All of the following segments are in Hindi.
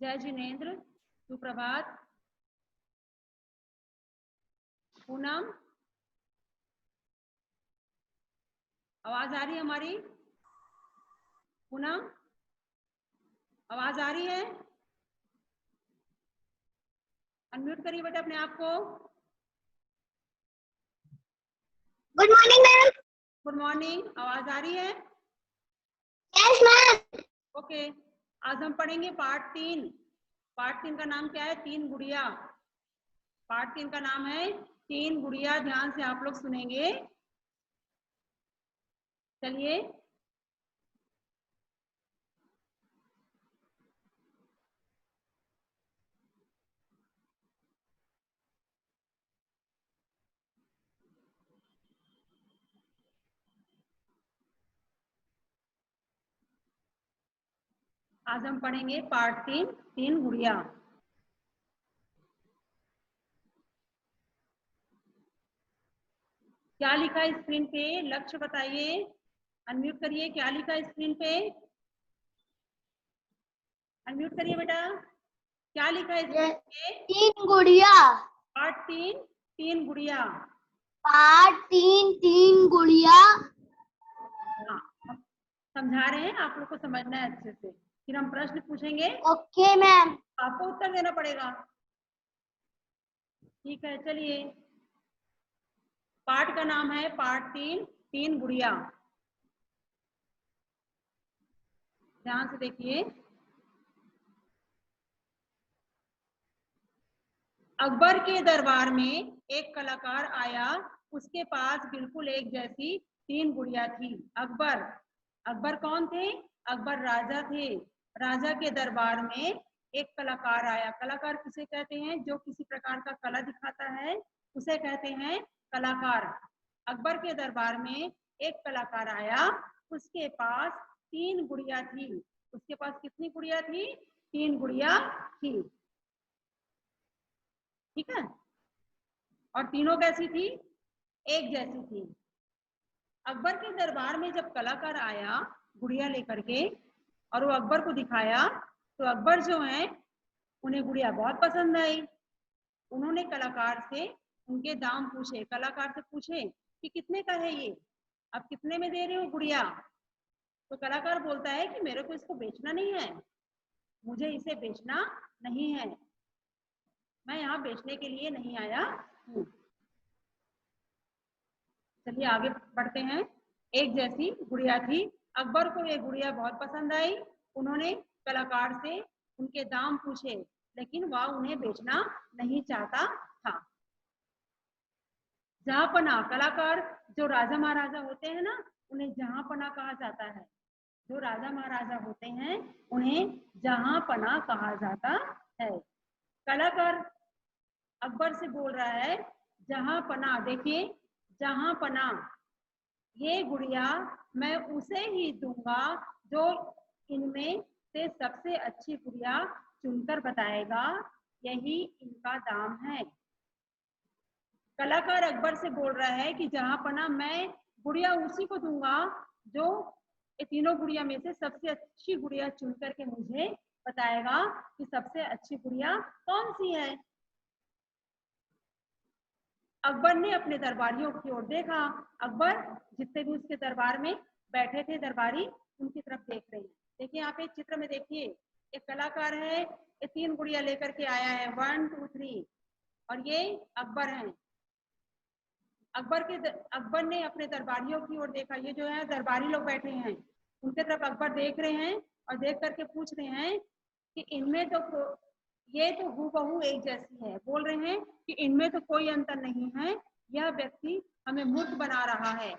जय जिनेन्द्र, सुप्रभात, पूनम, आवाज आ रही है हमारी? पूनम, आवाज आ रही है? अनम्यूट करिए बेटा अपने आप को। Good morning ma'am. Good morning, आवाज आ रही है? Yes ma'am. ओके, आज हम पढ़ेंगे पार्ट 3। पार्ट 3 का नाम क्या है? 3 गुड़िया। पार्ट 3 का नाम है 3 गुड़िया। ध्यान से आप लोग सुनेंगे। चलिए, आज हम पढ़ेंगे पार्ट 3, 3 गुड़िया। क्या लिखा है स्क्रीन पे? लक्ष्य बताइए। अनम्यूट करिए। क्या लिखा है स्क्रीन पे? अनम्यूट करिए बेटा। क्या लिखा है स्क्रीन पे? 3 गुड़िया। पार्ट 3, 3 गुड़िया। पार्ट 3, 3 गुड़िया। हाँ, हम समझा रहे हैं, आप लोग को समझना है अच्छे से। फिर हम प्रश्न पूछेंगे, ओके मैम। आपको उत्तर देना पड़ेगा। ठीक है, चलिए। पाठ का नाम है पार्ट 3, 3 गुड़िया। ध्यान से देखिए। अकबर के दरबार में एक कलाकार आया, उसके पास बिल्कुल एक जैसी 3 गुड़िया थी। अकबर कौन थे? अकबर राजा थे। राजा के दरबार में एक कलाकार आया। कलाकार किसे कहते हैं? जो किसी प्रकार का कला दिखाता है उसे कहते हैं कलाकार। अकबर के दरबार में एक कलाकार आया, उसके पास 3 गुड़िया थी। उसके पास कितनी गुड़िया थी? 3 गुड़िया थी। ठीक है, और तीनों कैसी थी? एक जैसी थी। अकबर के दरबार में जब कलाकार आया गुड़िया लेकर के और वो अकबर को दिखाया, तो अकबर जो है उन्हें गुड़िया बहुत पसंद आई। उन्होंने कलाकार से उनके दाम पूछे। कलाकार से पूछे कि कितने का है ये, आप कितने में दे रहे हो गुड़िया? तो कलाकार बोलता है कि मेरे को इसको बेचना नहीं है, मुझे इसे बेचना नहीं है, मैं यहाँ बेचने के लिए नहीं आया हूँ। चलिए आगे बढ़ते हैं। एक जैसी गुड़िया थी। अकबर को ये गुड़िया बहुत पसंद आई। उन्होंने कलाकार से उनके दाम पूछे, लेकिन वह उन्हें बेचना नहीं चाहता था। जहांपना, कलाकार जो राजा महाराजा होते हैं ना, उन्हें जहांपना कहा जाता है। जो राजा महाराजा होते हैं उन्हें जहांपना कहा जाता है। कलाकार अकबर से बोल रहा है जहांपना, देखिए जहांपना, ये गुड़िया मैं उसे ही दूंगा जो इनमें से सबसे अच्छी गुड़िया चुनकर बताएगा, यही इनका दाम है। कलाकार अकबर से बोल रहा है कि जहांपना मैं गुड़िया उसी को दूंगा जो ये तीनों गुड़िया में से सबसे अच्छी गुड़िया चुन करके मुझे बताएगा कि सबसे अच्छी गुड़िया कौन सी है। अकबर ने अपने दरबारियों की ओर देखा। अकबर जितने भी उसके दरबार में बैठे थे दरबारी, उनकी तरफ देख रहे हैं। देखिए यहाँ पे चित्र में देखिए, एक कलाकार है, ये 3 गुड़िया लेकर के आया है, 1 2 3, और ये अकबर है। अकबर ने अपने दरबारियों की ओर देखा। ये जो है दरबारी लोग बैठे हैं, उनके तरफ अकबर देख रहे हैं और देख करके पूछ रहे हैं कि इनमें तो ये तो हूबहू एक जैसी है। बोल रहे हैं कि इनमें तो कोई अंतर नहीं है, यह व्यक्ति हमें मूर्ख बना रहा है।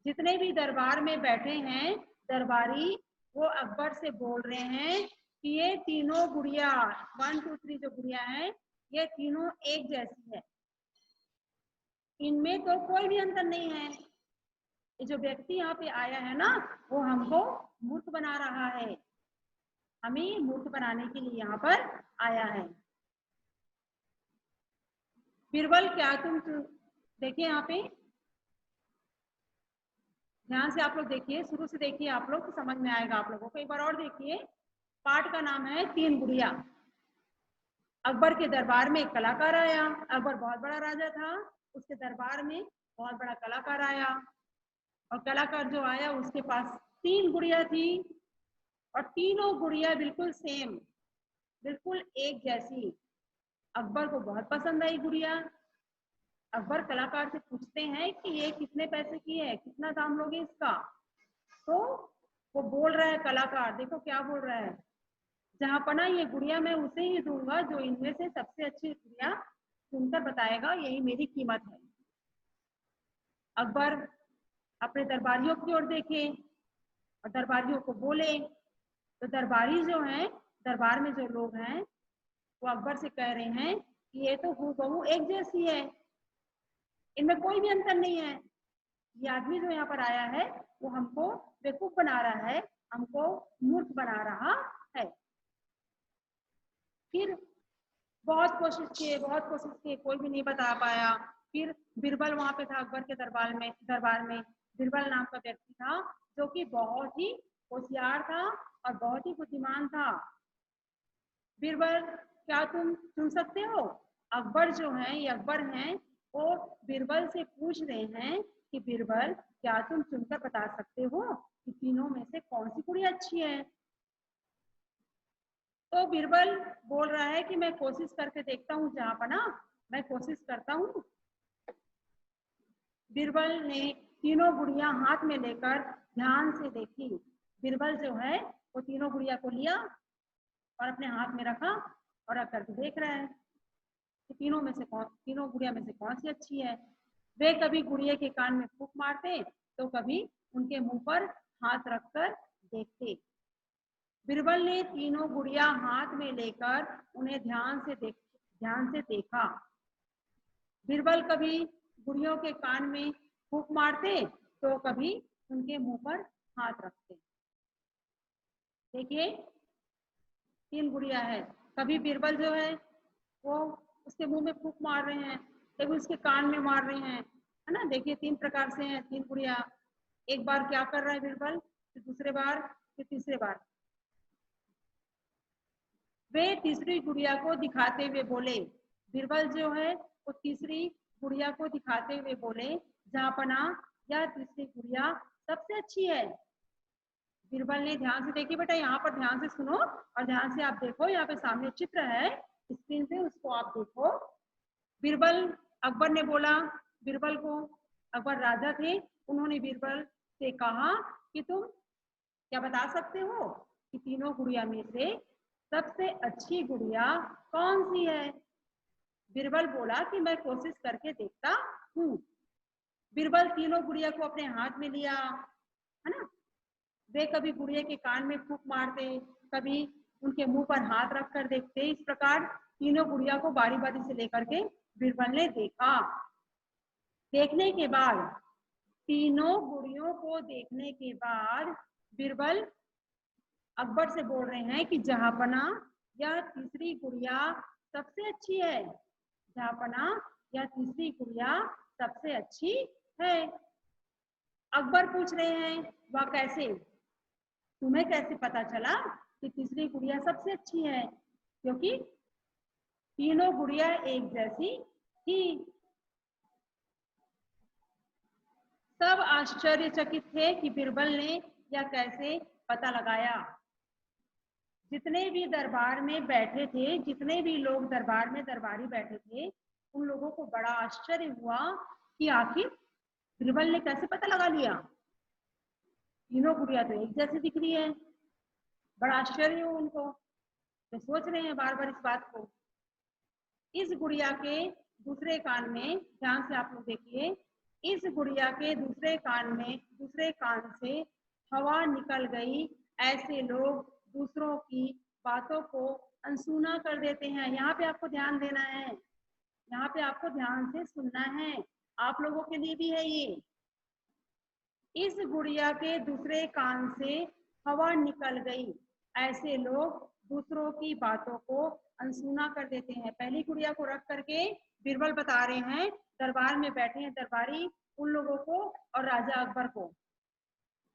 जितने भी दरबार में बैठे हैं दरबारी, वो अकबर से बोल रहे हैं कि ये तीनों गुड़िया 1 2 3 जो गुड़िया है, ये तीनों एक जैसी है, इनमें तो कोई भी अंतर नहीं है। ये जो व्यक्ति यहाँ पे आया है ना, वो हमको मूर्ख बना रहा है, हमें मूर्ख बनाने के लिए यहाँ पर आया है। बिरबल, क्या तुम देखिए यहाँ पे ध्यान से आप लोग देखिए, शुरू से देखिए आप लोग तो समझ में आएगा आप लोगों को। एक बार और देखिए, पाठ का नाम है तीन गुड़िया। अकबर के दरबार में एक कलाकार आया। अकबर बहुत बड़ा राजा था, उसके दरबार में बहुत बड़ा कलाकार आया, और कलाकार जो आया उसके पास तीन गुड़िया थी, और तीनों गुड़िया बिल्कुल सेम, बिल्कुल एक जैसी। अकबर को बहुत पसंद आई गुड़िया। अकबर कलाकार से पूछते हैं कि ये कितने पैसे की है, कितना दाम लोगे इसका? तो वो बोल रहा है कलाकार, देखो क्या बोल रहा है, जहां पना ये गुड़िया मैं उसे ही दूंगा जो इनमें से सबसे अच्छी गुड़िया सुनकर बताएगा, यही मेरी कीमत है। अकबर अपने दरबारियों की ओर देखे और दरबारियों को बोले, तो दरबारी जो हैं, दरबार में जो लोग हैं, वो अकबर से कह रहे हैं कि ये तो हूबहू एक जैसी है, इनमें कोई भी अंतर नहीं है। ये आदमी जो यहाँ पर आया है वो हमको बेवकूफ बना रहा है, हमको मूर्ख बना रहा है। फिर बहुत कोशिश किए, कोई भी नहीं बता पाया। फिर बीरबल वहां पे था अकबर के दरबार में बीरबल नाम का व्यक्ति था, जो कि बहुत ही होशियार था और बहुत ही बुद्धिमान था। बीरबल, क्या तुम सुन सकते हो? अकबर जो है, ये अकबर हैं, वो बीरबल से पूछ रहे हैं कि बीरबल, क्या तुम सुनकर बता सकते हो कि तीनों में से कौन सी कुड़ी अच्छी है? तो बीरबल बोल रहा है कि मैं कोशिश करके देखता हूँ जहाँपना, मैं कोशिश करता हूँ। बीरबल ने तीनों गुड़िया हाथ में लेकर ध्यान से देखी। बीरबल जो है वो तीनों गुड़िया को लिया और अपने हाथ में रखा और रख करके देख रहा है कि तीनों गुड़िया में से कौन सी अच्छी है। वे कभी गुड़िया के कान में फूंक मारते, तो कभी उनके मुंह पर हाथ रखकर देखते। बीरबल ने तीनों गुड़िया हाथ में लेकर उन्हें ध्यान से देखा। बीरबल कभी गुड़ियों के कान में फूंक मारते, तो कभी उनके मुंह पर हाथ रखते। देखिए, तीन गुड़िया है, कभी बीरबल जो है वो उसके मुंह में फूंक मार रहे हैं, कभी उसके कान में मार रहे हैं, है ना। देखिए, तीन प्रकार से हैं तीन गुड़िया। एक बार क्या कर रहा है बीरबल, फिर दूसरे बार, फिर तीसरे बार। वे तीसरी गुड़िया को दिखाते हुए बोले, बीरबल जो है वो तीसरी गुड़िया को दिखाते हुए बोले, जहाँपना यह तीसरी गुड़िया सबसे अच्छी है। बीरबल ने ध्यान से देखी, बेटा यहाँ पर ध्यान से सुनो और ध्यान से आप देखो, यहाँ पे सामने चित्र है स्क्रीन पे, उसको आप देखो। बीरबल, अकबर ने बोला बीरबल को, अकबर राजा थे, उन्होंने बीरबल से कहा कि तुम क्या बता सकते हो कि तीनों गुड़िया में से सबसे अच्छी गुड़िया कौन सी है? बीरबल बोला कि मैं कोशिश करके देखता हूँ। बीरबल तीनों गुड़िया को अपने हाथ में लिया, है ना। वे कभी गुड़िया के कान में फूंक मारते, कभी उनके मुंह पर हाथ रख कर देखते। इस प्रकार तीनों गुड़िया को बारी बारी से लेकर के बीरबल ने देखा। देखने के बाद, तीनों गुड़ियों को देखने के बाद बीरबल अकबर से बोल रहे हैं कि जहाँपना यह तीसरी गुड़िया सबसे अच्छी है, जहाँपना यह तीसरी गुड़िया सबसे अच्छी है। अकबर पूछ रहे हैं, वह कैसे? तुम्हें कैसे पता चला कि तीसरी गुड़िया सबसे अच्छी है? क्योंकि तीनों गुड़िया एक जैसी थी। सब आश्चर्यचकित थे कि बीरबल ने यह कैसे पता लगाया। जितने भी दरबार में बैठे थे, जितने भी लोग दरबार में दरबारी बैठे थे, उन लोगों को बड़ा आश्चर्य हुआ कि आखिर बीरबल ने कैसे पता लगा लिया, तीनों गुड़िया तो एक जैसी दिख रही है। बड़ा आश्चर्य हो उनको, तो सोच रहे हैं बार बार इस बात को। इस गुड़िया के दूसरे कान में, ध्यान से आप लोग देखिए, इस गुड़िया के दूसरे कान से हवा निकल गई। ऐसे लोग दूसरों की बातों को अनसुना कर देते हैं। यहाँ पे आपको ध्यान देना है, यहाँ पे आपको ध्यान से सुनना है, आप लोगों के लिए भी है ये। इस गुड़िया के दूसरे कान से हवा निकल गई। ऐसे लोग दूसरों की बातों को अनसुना कर देते हैं। पहली गुड़िया को रख करके बीरबल बता रहे हैं, दरबार में बैठे हैं दरबारी, उन लोगों को और राजा अकबर को,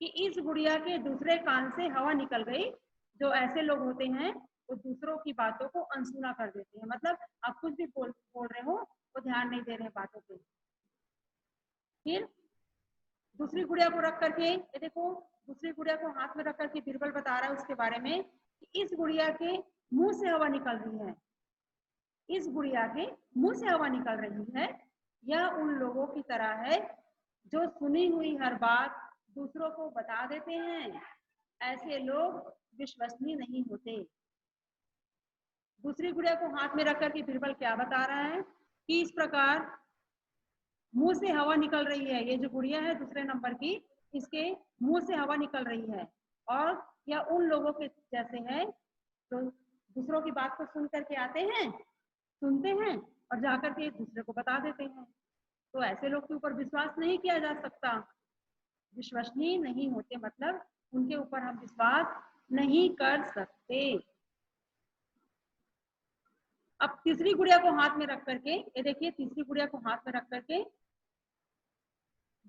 कि इस गुड़िया के दूसरे कान से हवा निकल गई। जो ऐसे लोग होते हैं वो दूसरों की बातों को अनसुना कर देते हैं, मतलब आप कुछ भी बोल रहे हो वो ध्यान नहीं दे रहे बातों पे। फिर दूसरी गुड़िया को रख करके, ये देखो दूसरी गुड़िया को हाथ में रख करके बीरबल बता रहा है उसके बारे में कि इस गुड़िया के मुंह से हवा निकल रही है, इस गुड़िया के मुंह से हवा निकल रही है। यह उन लोगों की तरह है जो सुनी हुई हर बात दूसरों को बता देते हैं, ऐसे लोग विश्वसनीय नहीं होते। दूसरी गुड़िया को हाथ में रख करके बीरबल क्या बता रहा है कि इस प्रकार मुंह से हवा निकल रही है, ये जो गुड़िया है दूसरे नंबर की, इसके मुंह से हवा निकल रही है और यह उन लोगों के जैसे है जो दूसरों की बात को सुन करके आते हैं, सुनते हैं और जाकर के दूसरे को बता देते हैं। तो ऐसे लोग के ऊपर विश्वास नहीं किया जा सकता, विश्वसनीय नहीं होते, मतलब उनके ऊपर हम विश्वास नहीं कर सकते। अब तीसरी गुड़िया को हाथ में रख करके, ये देखिए तीसरी गुड़िया को हाथ में रख करके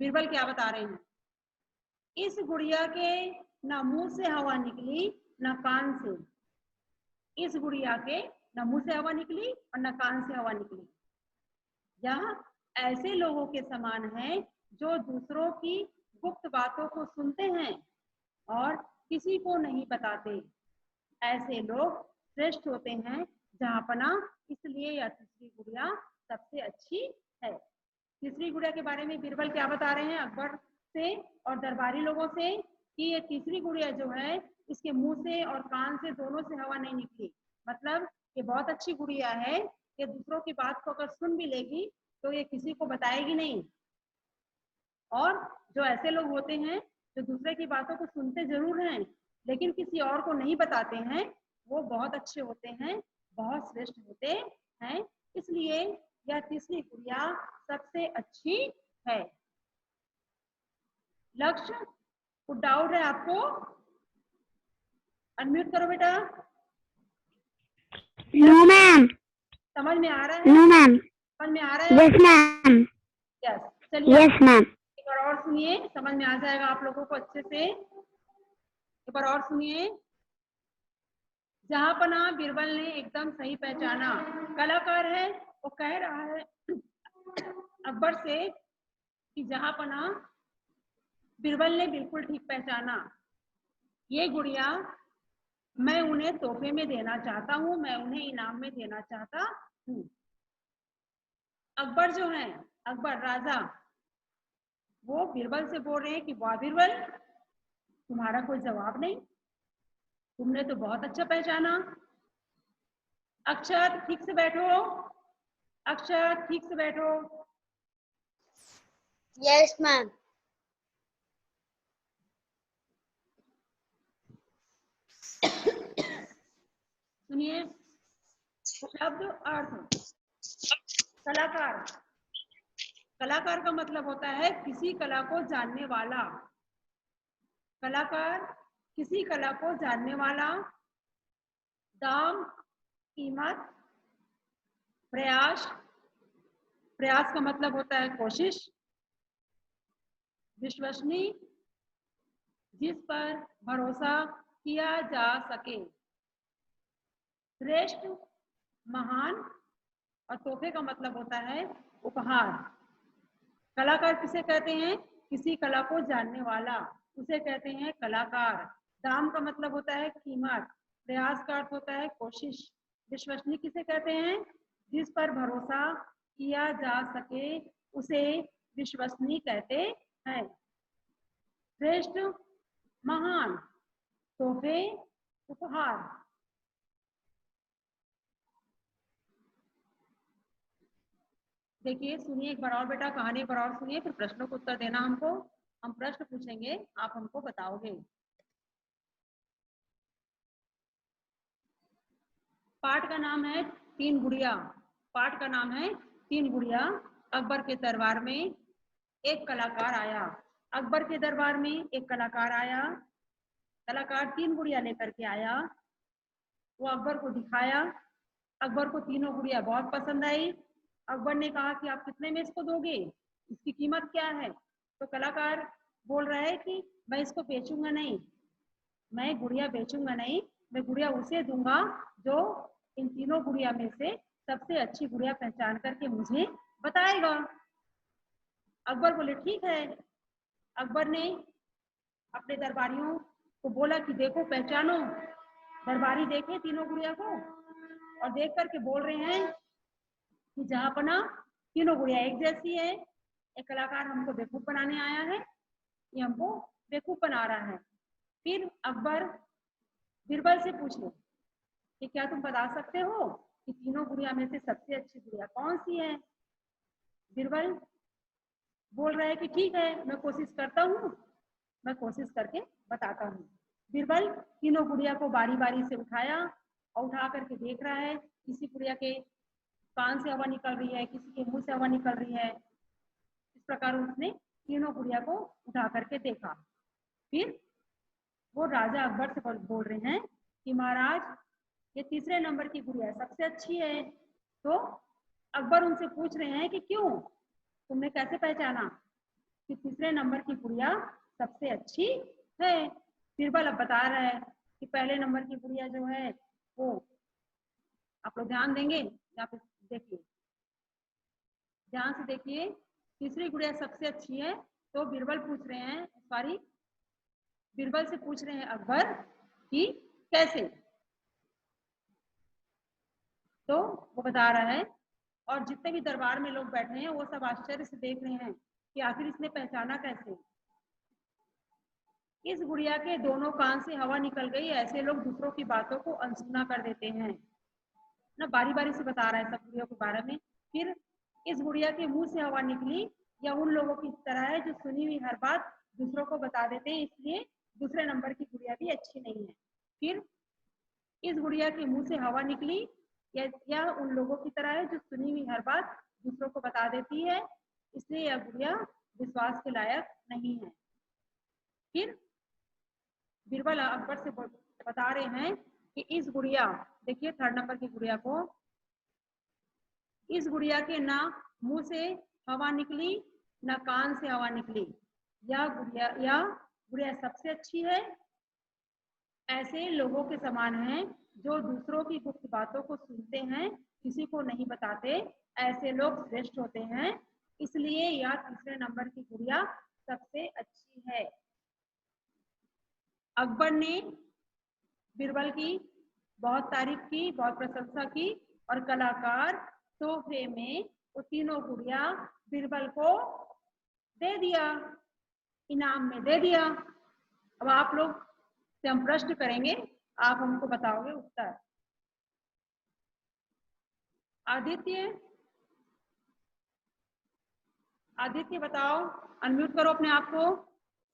बीरबल क्या बता रहे हैं, इस गुड़िया के न मुंह से हवा निकली न कान से, इस गुड़िया के न मुंह से हवा निकली और न कान से हवा निकली। यह ऐसे लोगों के समान है जो दूसरों की गुप्त बातों को सुनते हैं और किसी को नहीं बताते। ऐसे लोग श्रेष्ठ होते हैं जहाँपना, इसलिए यह तीसरी गुड़िया सबसे अच्छी है। तीसरी गुड़िया के बारे में बीरबल क्या बता रहे हैं अकबर से और दरबारी लोगों से कि ये तीसरी गुड़िया जो है इसके मुंह से और कान से दोनों से हवा नहीं निकली, मतलब ये बहुत अच्छी गुड़िया है, ये दूसरों की बात को अगर सुन भी लेगी तो ये किसी को बताएगी नहीं। और जो ऐसे लोग होते हैं जो दूसरे की बातों को सुनते जरूर हैं लेकिन किसी और को नहीं बताते हैं, वो बहुत अच्छे होते हैं, बहुत श्रेष्ठ होते हैं, इसलिए यह तीसरी गुड़िया सबसे अच्छी है। लक्ष्य, कुछ डाउट है आपको? अनम्यूट करो बेटा। No ma'am. समझ में आ रहा है? No ma'am. समझ में आ रहा है? Yes ma'am. यस, चलिए यस मैम। एक बार और सुनिए, समझ में आ जाएगा आप लोगों को अच्छे से। एक बार और सुनिए। जहाँपना बीरबल ने एकदम सही पहचाना, कलाकार है वो कह रहा है अकबर से कि जहाँपना बीरबल ने बिल्कुल ठीक पहचाना, ये गुड़िया मैं उन्हें तोहफे में देना चाहता हूँ, मैं उन्हें इनाम में देना चाहता हूँ। अकबर जो है, अकबर राजा, वो बीरबल से बोल रहे हैं कि वाह बीरबल, तुम्हारा कोई जवाब नहीं, तुमने तो बहुत अच्छा पहचाना। अक्षर ठीक से बैठो, अक्षर ठीक से बैठो। Yes ma'am. सुनिए, शब्द अर्थ। कलाकार, कलाकार का मतलब होता है किसी कला को जानने वाला, कलाकार किसी कला को जानने वाला। दाम, कीमत, प्रयास, प्रयास का मतलब होता है कोशिश। विश्वसनीय, जिस पर भरोसा किया जा सके। श्रेष्ठ, महान, और तोहफे का मतलब होता है उपहार। कलाकार किसे कहते हैं? किसी कला को जानने वाला, उसे कहते हैं कलाकार। दाम का मतलब होता है कीमत, प्रयास का अर्थ होता है कोशिश। विश्वसनीय किसे कहते हैं? जिस पर भरोसा किया जा सके उसे विश्वसनीय कहते हैं। श्रेष्ठ, महान, तोहफे, उपहार। देखिए सुनिए एक बार और बेटा, कहानी एक बार और सुनिए, फिर प्रश्नों को उत्तर देना हमको। हम प्रश्न पूछेंगे, आप हमको बताओगे। पाठ का नाम है तीन गुड़िया। पाठ का नाम है तीन गुड़िया। अकबर के दरबार में एक कलाकार आया। अकबर के दरबार में एक कलाकार आया। कलाकार तीन गुड़िया लेकर के आया, वो अकबर को दिखाया। अकबर को तीनों गुड़िया बहुत पसंद आई। अकबर ने कहा कि आप कितने में इसको दोगे, इसकी कीमत क्या है? तो कलाकार बोल रहा है कि मैं इसको बेचूंगा नहीं, मैं गुड़िया बेचूंगा नहीं, मैं गुड़िया उसे दूंगा जो इन तीनों गुड़िया में से सबसे अच्छी गुड़िया पहचान करके मुझे बताएगा। अकबर बोले ठीक है। अकबर ने अपने दरबारियों को बोला कि देखो पहचानो। दरबारी देखे तीनों गुड़िया को और देख करके बोल रहे हैं कि जहाँ पना तीनों गुड़िया एक जैसी है। एक कलाकार हमको बेवकूफ बनाने आया है, ये हमको बेवकूफ बना रहा है। फिर अकबर बीरबल से पूछे कि क्या तुम बता सकते हो कि तीनों गुड़िया में से सबसे अच्छी गुड़िया कौन सी है। बीरबल बोल रहा है कि ठीक है, मैं कोशिश करता हूँ, मैं कोशिश करके बताता हूँ। बीरबल तीनों गुड़िया को बारी बारी से उठाया और उठा करके देख रहा है। किसी गुड़िया के कान से हवा निकल रही है, किसी के मुंह से हवा निकल रही है। इस प्रकार उसने तीनों गुड़िया को उठा करके देखा। फिर वो राजा अकबर से बोल रहे हैं कि महाराज ये तीसरे नंबर की गुड़िया सबसे अच्छी है। तो अकबर उनसे पूछ रहे हैं कि क्यों, तुमने कैसे पहचाना कि तीसरे नंबर की गुड़िया सबसे अच्छी है। बीरबल अब बता रहा है कि पहले नंबर की गुड़िया जो है वो, आप लोग ध्यान देंगे यहाँ पे देखिए, ध्यान से देखिए, तीसरी गुड़िया सबसे अच्छी है। तो बीरबल पूछ रहे हैं, सॉरी बीरबल से पूछ रहे हैं अकबर कि कैसे। तो वो बता रहा है और जितने भी दरबार में लोग बैठे हैं वो सब आश्चर्य से देख रहे हैं कि आखिर इसने पहचाना कैसे। इस गुड़िया के दोनों कान से हवा निकल गई। ऐसे लोग दूसरों की बातों को अनसुना कर देते हैं ना। बारी बारी से बता रहा है सब गुड़िया के बारे में। फिर इस गुड़िया के मुंह से हवा निकली या उन लोगों की तरह है जो सुनी हुई हर बात दूसरों को बता देते हैं, इसलिए दूसरे नंबर की गुड़िया भी अच्छी नहीं है। फिर इस गुड़िया के मुंह से हवा निकली या उन लोगों की तरह है जो सुनी हुई हर बात दूसरों को बता देती है, इसलिए यह गुड़िया विश्वास के लायक नहीं है। फिर बीरबल अकबर से बता रहे हैं कि इस गुड़िया, देखिए थर्ड नंबर की गुड़िया को, इस गुड़िया के ना मुंह से हवा निकली ना कान से हवा निकली। यह गुड़िया सबसे अच्छी है। ऐसे लोगों के समान हैं जो दूसरों की गुप्त बातों को सुनते हैं, किसी को नहीं बताते। ऐसे लोग श्रेष्ठ होते हैं, इसलिए यह तीसरे नंबर की गुड़िया सबसे अच्छी है। अकबर ने बीरबल की बहुत तारीफ की, बहुत प्रशंसा की और कलाकार तोहफे में वो तीनों गुड़िया बीरबल को दे दिया, इनाम में दे दिया। अब आप लोग से हम प्रश्न करेंगे, आप हमको बताओगे उत्तर। आदित्य, आदित्य बताओ, अनम्यूट करो अपने आप को।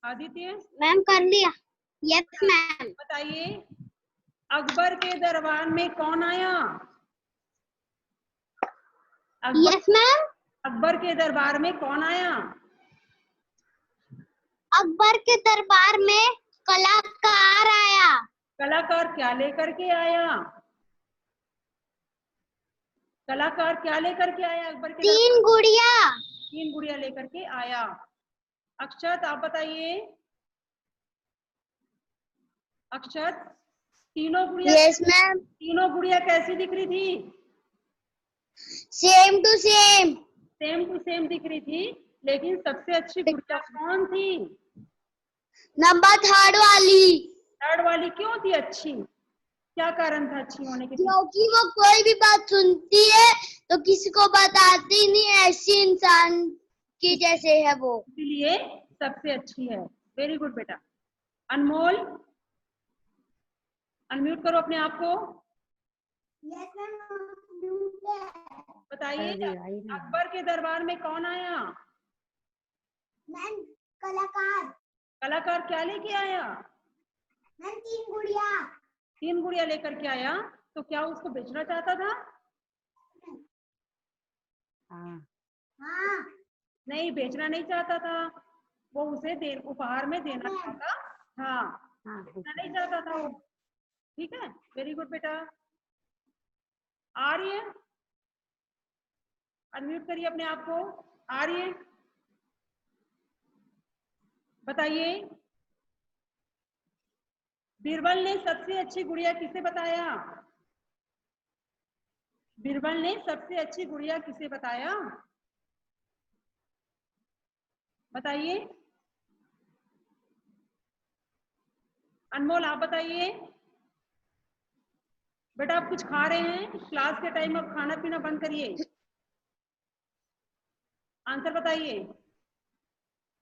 आदित्य मैम कर लिया। Yes ma'am. बताइए, अकबर के दरबार में कौन आया? Yes ma'am. अकबर के दरबार में कौन आया? अकबर के दरबार में कलाकार आया। कलाकार क्या लेकर के आया? कलाकार क्या लेकर के आया अकबर के? 3 गुड़िया। 3 गुड़िया लेकर के आया। अक्षत आप बताइए, अक्षत तीनों गुड़िया, यस मैम। तीनों गुड़िया कैसी दिख रही थी? Same to same. Same to same दिख रही थी, लेकिन सबसे अच्छी गुड़िया कौन थी? नंबर 3 वाली। थर्ड वाली क्यों थी अच्छी? क्या कारण था अच्छी होने के? क्योंकि वो कोई भी बात सुनती है तो किसी को बताती नहीं, ऐसी इंसान की जैसे है वो, इसलिए सबसे अच्छी है। वेरी गुड बेटा। अनमोल अनम्यूट करो अपने आप को। बताइए अकबर के दरबार में कौन आया? मैम कलाकार। कलाकार क्या लेके आया? मैम 3 गुड़िया। 3 गुड़िया लेकर के आया। तो क्या उसको बेचना चाहता था? हाँ। नहीं, बेचना नहीं चाहता था। वो उसे उपहार में देना चाहता। हाँ, बेचना नहीं चाहता था वो। ठीक है, वेरी गुड बेटा। आ रही है? अनम्यूट करिए अपने आप को। आ रही है? बताइए, बीरबल ने सबसे अच्छी गुड़िया किसे बताया? बीरबल ने सबसे अच्छी गुड़िया किसे बताया? बताइए। अनमोल आप बताइए। बेटा आप कुछ खा रहे हैं? क्लास के टाइम अब खाना पीना बंद करिए। आंसर बताइए।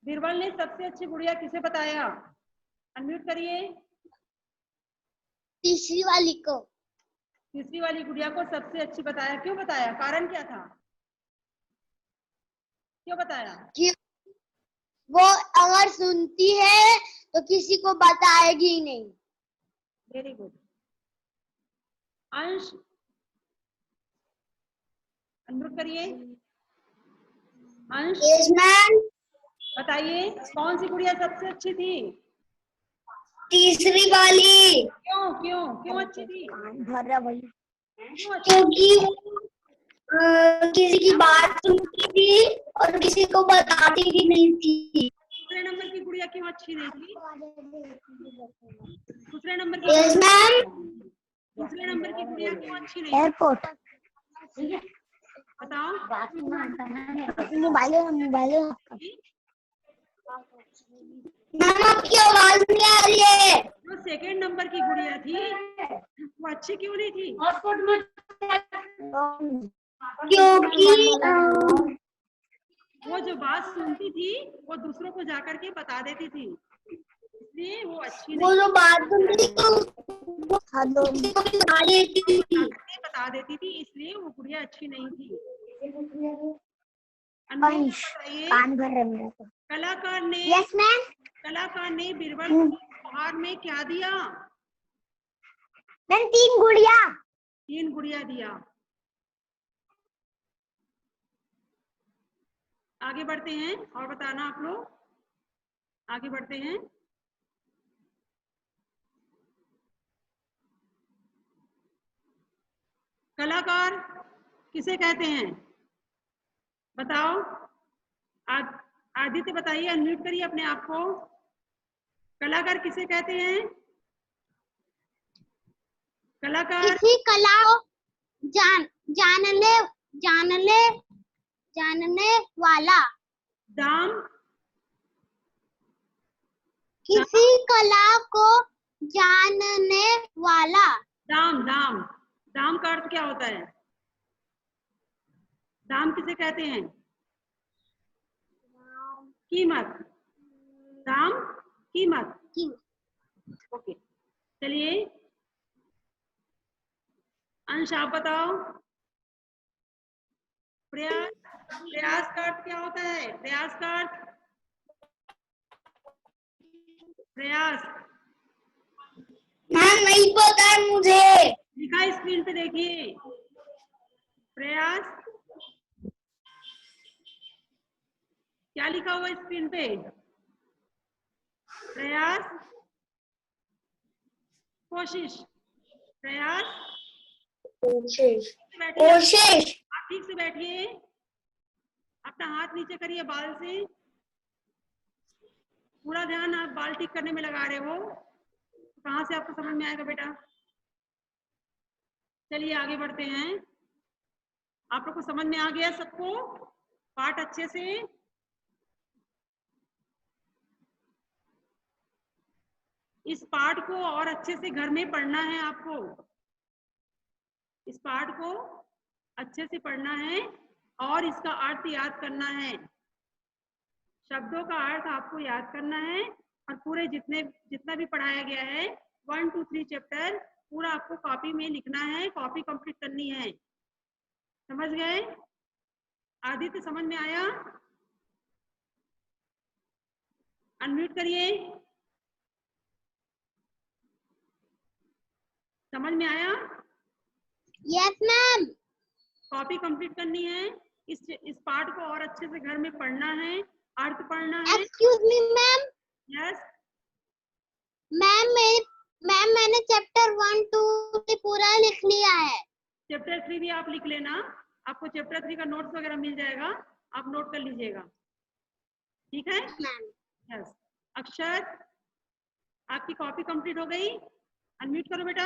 बीरबल ने सबसे अच्छी गुड़िया किसे बताया? अनम्यूट करिए। तीसरी वाली को। तीसरी वाली गुड़िया को सबसे अच्छी बताया। क्यों बताया? कारण क्या था? क्यों बताया? कि वो अगर सुनती है तो किसी को बताएगी नहीं। Very good. अंश अनम्यूट करिए। अंश यस मैम। बताइए कौन सी गुड़िया सबसे अच्छी थी? तीसरी वाली। क्यों क्यों क्यों अच्छी थी? भर रहा भाई। क्यों अच्छी? क्योंकि किसी की बात सुनती थी और किसी को बताती भी नहीं थी। दूसरे नंबर की गुड़िया क्यों अच्छी नहीं थी? दूसरे नंबर की यस मैम। दूसरे नंबर की गुड़िया क्यों अच्छी नहीं थी? एयरपोर्ट। बताओ। मोबाइल मैम आपकी आवाज नहीं आ रही है। जो सेकेंड नंबर की गुड़िया थी वो अच्छी क्यों नहीं थी? क्योंकि वो जो बात सुनती थी वो दूसरों को जाकर के बता देती थी, इसलिए वो अच्छी वो नहीं जो बात सुनती थी बता देती थी, इसलिए वो गुड़िया अच्छी नहीं थी। अंश बताइए। कान भर रहा है मेरा तो। कलाकार ने यस मैम। कलाकार ने बीरबल को उपहार में क्या दिया? मैम 3 गुड़िया। 3 गुड़िया दिया। आगे बढ़ते हैं और बताना आप लोग। आगे बढ़ते हैं। कलाकार किसे कहते हैं? बताओ। आदित्य बताइए। अनम्यूट करिए अपने आप को। कलाकार किसे कहते हैं? कलाकार किसी कला को जानने वाला। दाम किसी कला को जानने वाला। दाम दाम दाम का अर्थ क्या होता है? दाम किसे कहते हैं? कीमत। दाम कीमत। ओके चलिए अंश आप बताओ। प्रयास प्रयास का अर्थ क्या होता है? प्रयास का अर्थ प्रयास मैम नहीं पता है मुझे। लिखा है स्क्रीन पे देखिए। प्रयास क्या लिखा हुआ है स्क्रीन पे? प्रयास कोशिश। प्रयास कोशिश। बैठिए। आप ठीक से बैठिए। अपना हाथ नीचे करिए बाल से। पूरा ध्यान आप बाल ठीक करने में लगा रहे हो, तो कहाँ से आपको समझ में आएगा बेटा? चलिए आगे बढ़ते हैं। आप लोग को समझ में आ गया सबको पाठ अच्छे से? इस पाठ को और अच्छे से घर में पढ़ना है आपको। इस पाठ को अच्छे से पढ़ना है और इसका अर्थ याद करना है। शब्दों का अर्थ आपको याद करना है और पूरे जितना भी पढ़ाया गया है 1 2 3 चैप्टर पूरा आपको कॉपी में लिखना है। कॉपी कंप्लीट करनी है। समझ गए? आदित्य समझ में आया? अनम्यूट करिए। समझ में आया? Yes ma'am. कॉपी कंप्लीट करनी है। इस पाठ को और अच्छे से घर में पढ़ना है, अर्थ पढ़ना है। Excuse me ma'am. Yes ma'am मैंने चैप्टर 1 2 पूरा लिख लिया है। चैप्टर 3 भी आप लिख लेना। आपको चैप्टर 3 का नोट्स वगैरह मिल जाएगा, आप नोट कर लीजिएगा। ठीक है? Ma'am yes. अक्षर आपकी कॉपी कंप्लीट हो गई? अनम्यूट करो बेटा।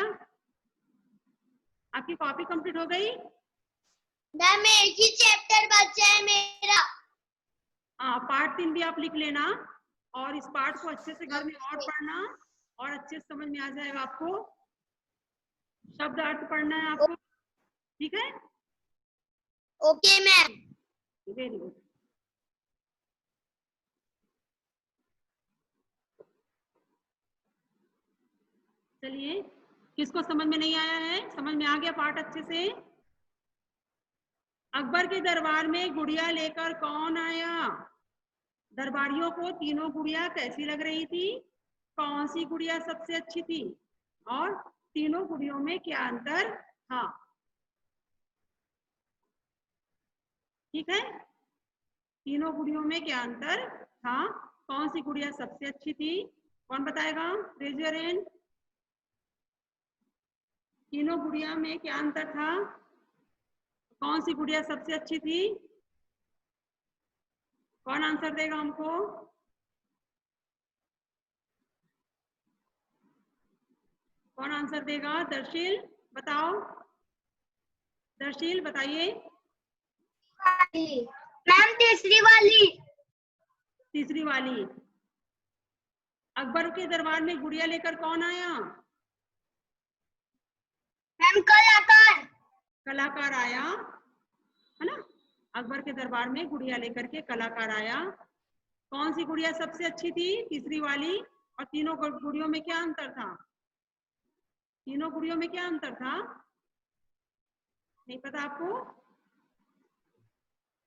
आपकी कॉपी कंप्लीट हो गई? मैम एक ही चैप्टर बचा है मेरा। हाँ, पार्ट 3 भी आप लिख लेना और इस पार्ट को अच्छे से घर में और पढ़ना और अच्छे से समझ में आ जाएगा आपको। शब्द अर्थ पढ़ना है आपको, ठीक है? Okay ma'am. Very good. चलिए, किसको समझ में नहीं आया है? समझ में आ गया पार्ट अच्छे से? अकबर के दरबार में गुड़िया लेकर कौन आया? दरबारियों को तीनों गुड़िया कैसी लग रही थी? कौन सी गुड़िया सबसे अच्छी थी? और तीनों गुड़ियों में क्या अंतर था? ठीक है, तीनों गुड़ियों में क्या अंतर था? कौन सी गुड़िया सबसे अच्छी थी? कौन बताएगा? Raise your hand. तीनों गुड़िया में क्या अंतर था? कौन सी गुड़िया सबसे अच्छी थी? कौन आंसर देगा हमको? कौन आंसर देगा? दर्शील बताओ, दर्शील बताइए। मैम तीसरी वाली। तीसरी वाली। अकबर के दरबार में गुड़िया लेकर कौन आया? मैम कलाकार। कलाकार आया, है ना? अकबर के दरबार में गुड़िया लेकर के कलाकार आया। कौन सी गुड़िया सबसे अच्छी थी? तीसरी वाली। और तीनों गुड़ियों में क्या अंतर था? तीनों गुड़ियों में क्या अंतर था? नहीं पता आपको?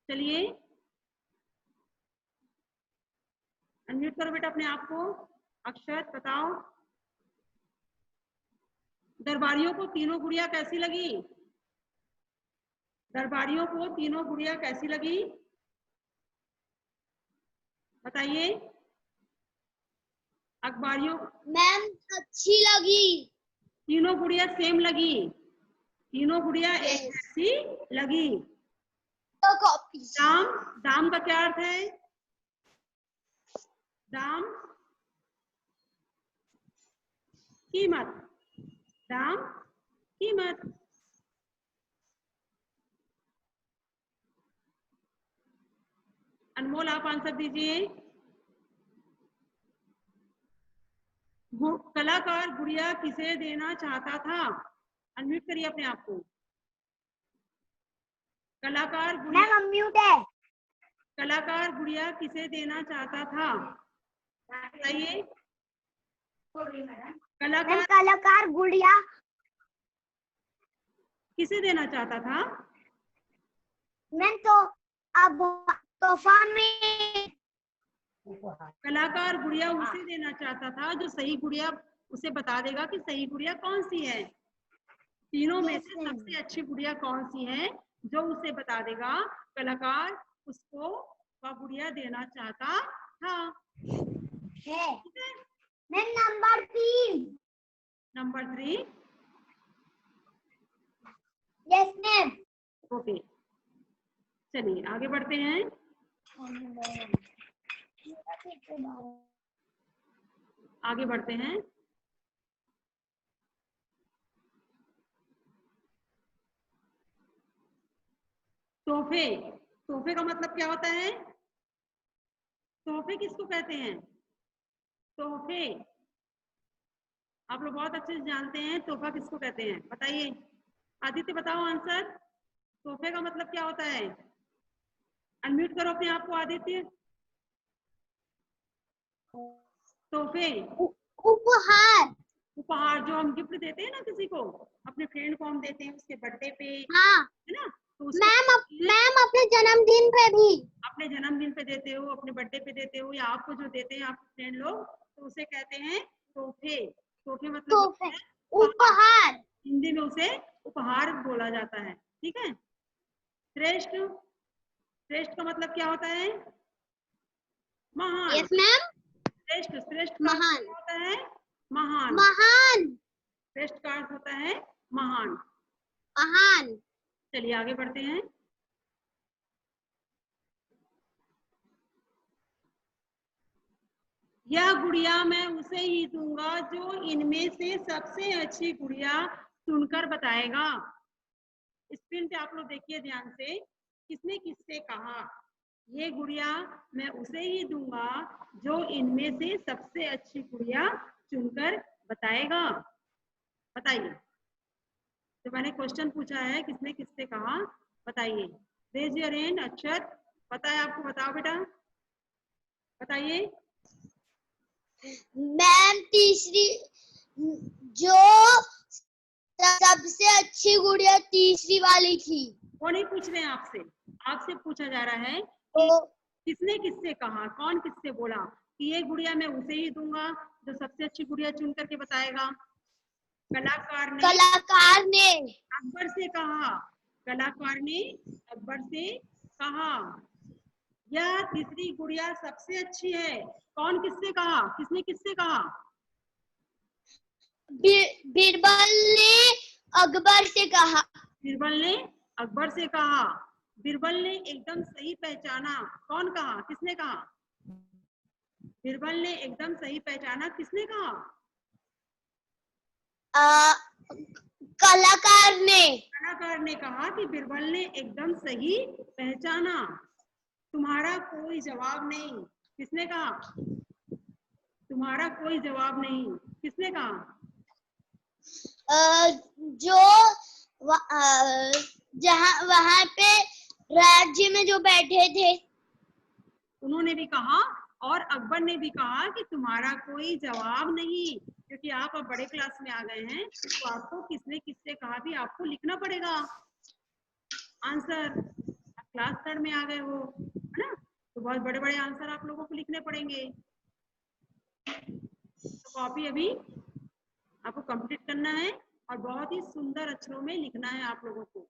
चलिए अनम्यूट करो बेटा अपने आप को। अक्षत बताओ, दरबारियों को तीनों गुड़िया कैसी लगी? दरबारियों को तीनों गुड़िया कैसी लगी? बताइए। अखबारियों मैम अच्छी लगी। तीनों गुड़िया सेम लगी? तीनों गुड़िया एक Yes. जैसी लगी? तो कॉपी। दाम, दाम का क्या अर्थ है? दाम कीमत, दाम कीमत। अनमोल आप आंसर दीजिए। कलाकार गुड़िया किसे देना चाहता था? अनम्यूट करिए अपने आप को। कलाकार गुड़िया, मैम अनम्यूट है। कलाकार गुड़िया किसे देना चाहता था? बताइए। मैम कलाकार कलाकार गुड़िया किसे देना चाहता था? मैम तो अब तोहफा में। कलाकार गुड़िया उसे देना चाहता था जो सही गुड़िया उसे बता देगा कि सही गुड़िया कौन सी है। तीनों में से सबसे अच्छी गुड़िया कौन सी है जो उसे बता देगा। कलाकार उसको वह गुड़िया देना चाहता था। है ma'am number 3। Number 3। Yes ma'am. Okay, चलिए आगे बढ़ते हैं। आगे बढ़ते हैं। तोहफे, तोहफे का मतलब क्या होता है? तोहफे किसको कहते हैं? तोहफे आप लोग बहुत अच्छे से जानते हैं। तोहफा किसको कहते हैं बताइए। आदित्य बताओ आंसर। तोहफे का मतलब क्या होता है? अनम्यूट करो अपने आप को आदित्य। तोहफे उपहार। उपहार जो हम गिफ्ट देते हैं ना किसी को, अपने फ्रेंड को हम देते हैं उसके बर्थडे पे, हाँ है ना? तो मैम अपने जन्मदिन पे भी। अपने जन्मदिन पे देते हो, अपने बर्थडे पे देते हो, या आपको जो देते हैं आपके फ्रेंड लोग, तो उसे कहते हैं तोहफे। तोहफे मतलब होता है उपहार। हिंदी में उसे उपहार बोला जाता है। ठीक है। श्रेष्ठ, श्रेष्ठ का मतलब क्या होता है? महान। Yes ma'am. श्रेष्ठ, श्रेष्ठ का अर्थ महान। क्या होता है? महान। महान। श्रेष्ठ का अर्थ होता है महान। महान। चलिए आगे बढ़ते हैं। यह गुड़िया मैं उसे ही दूंगा जो इनमें से सबसे अच्छी गुड़िया चुनकर बताएगा। स्क्रीन पे आप लोग देखिए ध्यान से, किसने किससे कहा, ये गुड़िया मैं उसे ही दूंगा जो इनमें से सबसे अच्छी गुड़िया चुनकर बताएगा। बताइए, तो मैंने क्वेश्चन पूछा है किसने किससे कहा, बताइए। Raise your hand. अक्षर पता है आपको, बताओ बेटा, बताइए। मैम तीसरी, जो सबसे अच्छी गुड़िया तीसरी वाली थी। वो नहीं पूछ रहे हैं आपसे, आपसे पूछा जा रहा है तो कि किसने किससे कहा, कौन किससे बोला कि ये गुड़िया मैं उसे ही दूंगा जो सबसे अच्छी गुड़िया चुन करके बताएगा। कलाकार ने अकबर से कहा, कलाकार ने अकबर से कहा यह तीसरी गुड़िया सबसे अच्छी है। कौन किससे कहा, किसने किससे कहा? बीरबल ने अकबर से कहा। बीरबल ने अकबर से कहा। बीरबल ने एकदम सही पहचाना। कौन कहा, किसने कहा? बीरबल ने एकदम सही पहचाना, किसने कहा? कलाकार ने कहा कि बीरबल ने एकदम सही पहचाना, तुम्हारा कोई जवाब नहीं। किसने कहा? तुम्हारा कोई जवाब नहीं, किसने कहा? जो जहाँ वहां पे राज्य में जो बैठे थे उन्होंने भी कहा और अकबर ने भी कहा कि तुम्हारा कोई जवाब नहीं, क्योंकि आप अब बड़े क्लास में आ गए हैं तो आपको किसने किससे कहा भी आपको लिखना पड़ेगा आंसर। आप क्लास 3 में आ गए हो, है ना, तो बहुत बड़े बड़े आंसर आप लोगों को लिखने पड़ेंगे। तो कॉपी अभी आपको कंप्लीट करना है और बहुत ही सुंदर अक्षरों में लिखना है आप लोगों को।